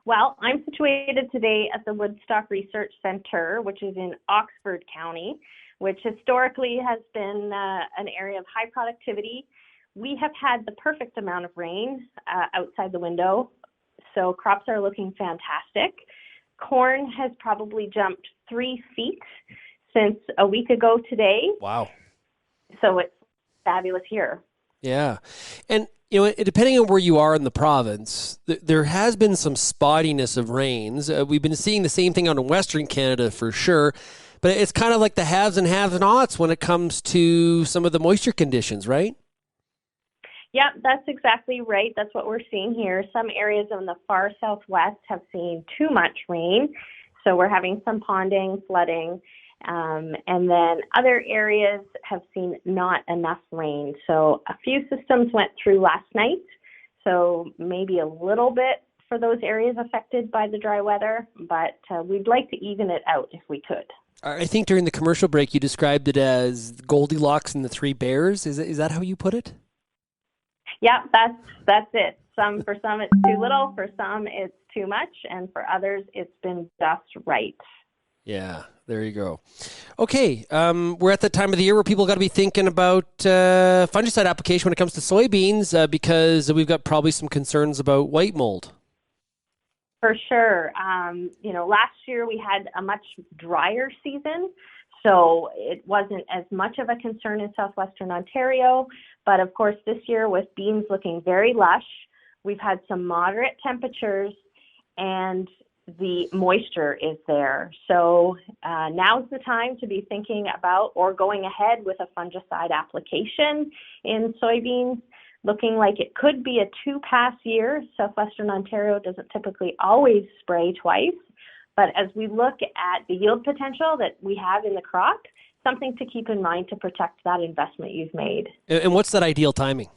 Well, I'm situated today at the Woodstock Research Center, which is in Oxford County, which historically has been an area of high productivity. We have had the perfect amount of rain outside the window, so crops are looking fantastic. Corn has probably jumped 3 feet since a week ago today. Wow. So it's fabulous here. Yeah. And, depending on where you are in the province, there has been some spottiness of rains. We've been seeing the same thing out in Western Canada for sure. But it's kind of like the haves and have-nots when it comes to some of the moisture conditions, right? Yeah, that's exactly right. That's what we're seeing here. Some areas in the far southwest have seen too much rain, so we're having some ponding, flooding, and then other areas have seen not enough rain. So a few systems went through last night, so maybe a little bit for those areas affected by the dry weather, but we'd like to even it out if we could. I think during the commercial break you described it as Goldilocks and the Three Bears. Is that how you put it? Yeah, that's it. For some it's too little, for some it's too much, and for others it's been just right. Yeah, There you go. Okay, we're at the time of the year where people got to be thinking about fungicide application when it comes to soybeans because we've got probably some concerns about white mold. For sure. Last year we had a much drier season, so it wasn't as much of a concern in southwestern Ontario. But of course, this year with beans looking very lush, we've had some moderate temperatures and the moisture is there. So now's the time to be thinking about or going ahead with a fungicide application in soybeans. Looking like it could be a 2-pass year. Southwestern Ontario doesn't typically always spray twice, but as we look at the yield potential that we have in the crop, something to keep in mind to protect that investment you've made. And what's that ideal timing?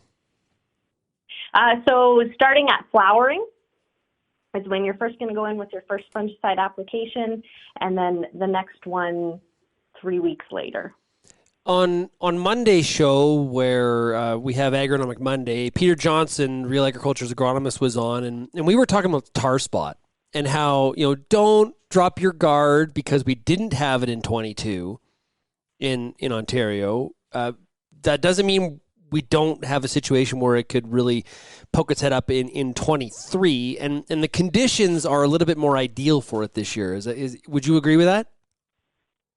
So starting at flowering is when you're first going to go in with your first fungicide application, and then the next one 3 weeks later. On Monday's show, where we have Agronomic Monday, Peter Johnson, Real Agriculture's agronomist, was on, and we were talking about tar spot and how, don't drop your guard because we didn't have it in 22 in Ontario. That doesn't mean we don't have a situation where it could really poke its head up in 23, and the conditions are a little bit more ideal for it this year. Would you agree with that?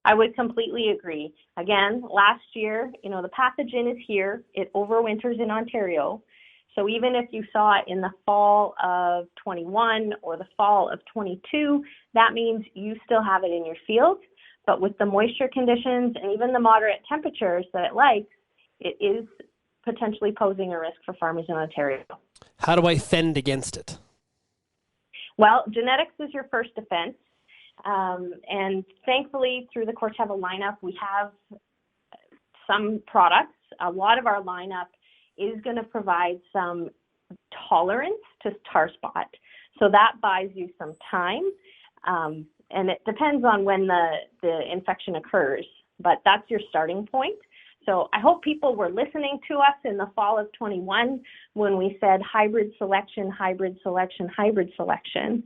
I would completely agree. Again, last year, the pathogen is here. It overwinters in Ontario. So even if you saw it in the fall of 21 or the fall of 22, that means you still have it in your field. But with the moisture conditions and even the moderate temperatures that it likes, it is potentially posing a risk for farmers in Ontario. How do I fend against it? Well, genetics is your first defense. And thankfully, through the Corteva lineup, we have some products. A lot of our lineup is going to provide some tolerance to tar spot. So that buys you some time. And it depends on when the infection occurs, but that's your starting point. So I hope people were listening to us in the fall of 21 when we said hybrid selection, hybrid selection, hybrid selection.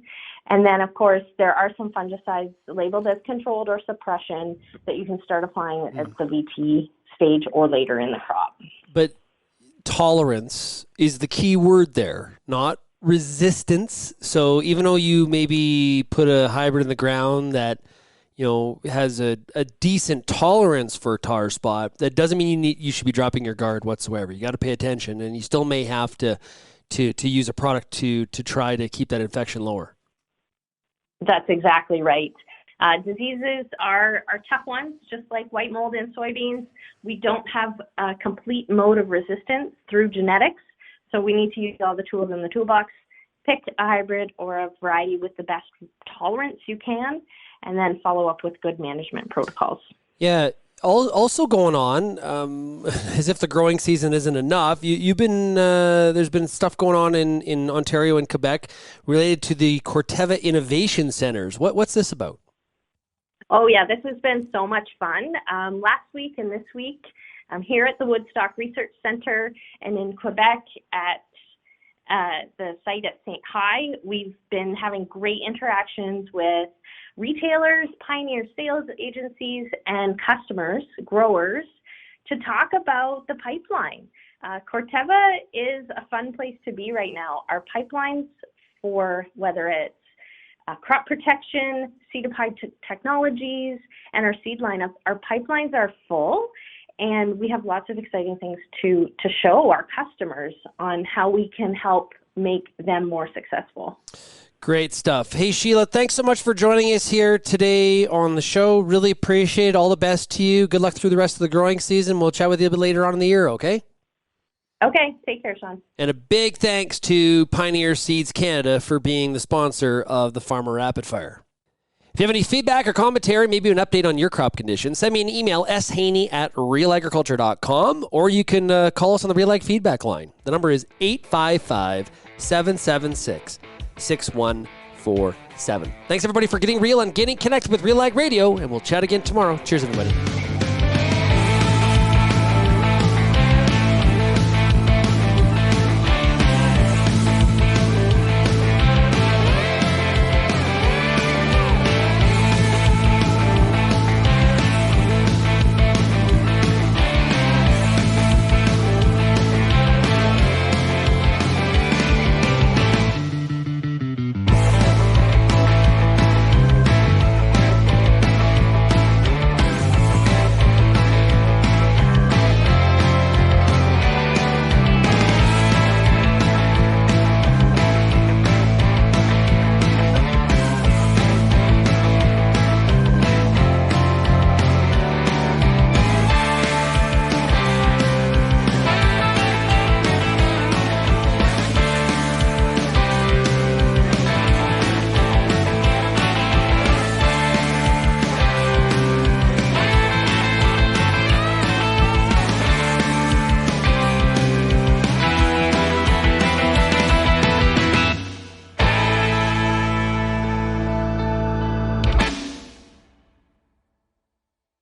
And then, of course, there are some fungicides labeled as controlled or suppression that you can start applying at the VT stage or later in the crop. But tolerance is the key word there, not resistance. So even though you maybe put a hybrid in the ground that has a decent tolerance for tar spot, that doesn't mean you should be dropping your guard whatsoever. You got to pay attention, and you still may have to use a product to try to keep that infection lower. That's exactly right. Diseases are tough ones, just like white mold in soybeans. We don't have a complete mode of resistance through genetics, so we need to use all the tools in the toolbox. Pick a hybrid or a variety with the best tolerance you can, and then follow up with good management protocols. Yeah. Also going on, as if the growing season isn't enough, you've been there's been stuff going on in Ontario and Quebec related to the Corteva Innovation Centers. What's this about? Oh yeah, this has been so much fun. Last week and this week, here at the Woodstock Research Center and in Quebec at the site at St. High, we've been having great interactions with retailers, pioneer sales agencies, and customers, growers, to talk about the pipeline. Corteva is a fun place to be right now. Our pipelines for whether it's crop protection, seed-applied technologies, and our seed lineup, our pipelines are full, and we have lots of exciting things to show our customers on how we can help make them more successful. Great stuff. Hey, Sheila, thanks so much for joining us here today on the show. Really appreciate it. All the best to you. Good luck through the rest of the growing season. We'll chat with you a bit later on in the year, okay? Okay. Take care, Shaun. And a big thanks to Pioneer Seeds Canada for being the sponsor of the Farmer Rapid Fire. If you have any feedback or commentary, maybe an update on your crop conditions, send me an email, shaney@realagriculture.com, or you can call us on the Real Ag feedback line. The number is 855-776-6147. Thanks, everybody, for getting real and getting connected with Real Ag Radio, and we'll chat again tomorrow. Cheers, everybody.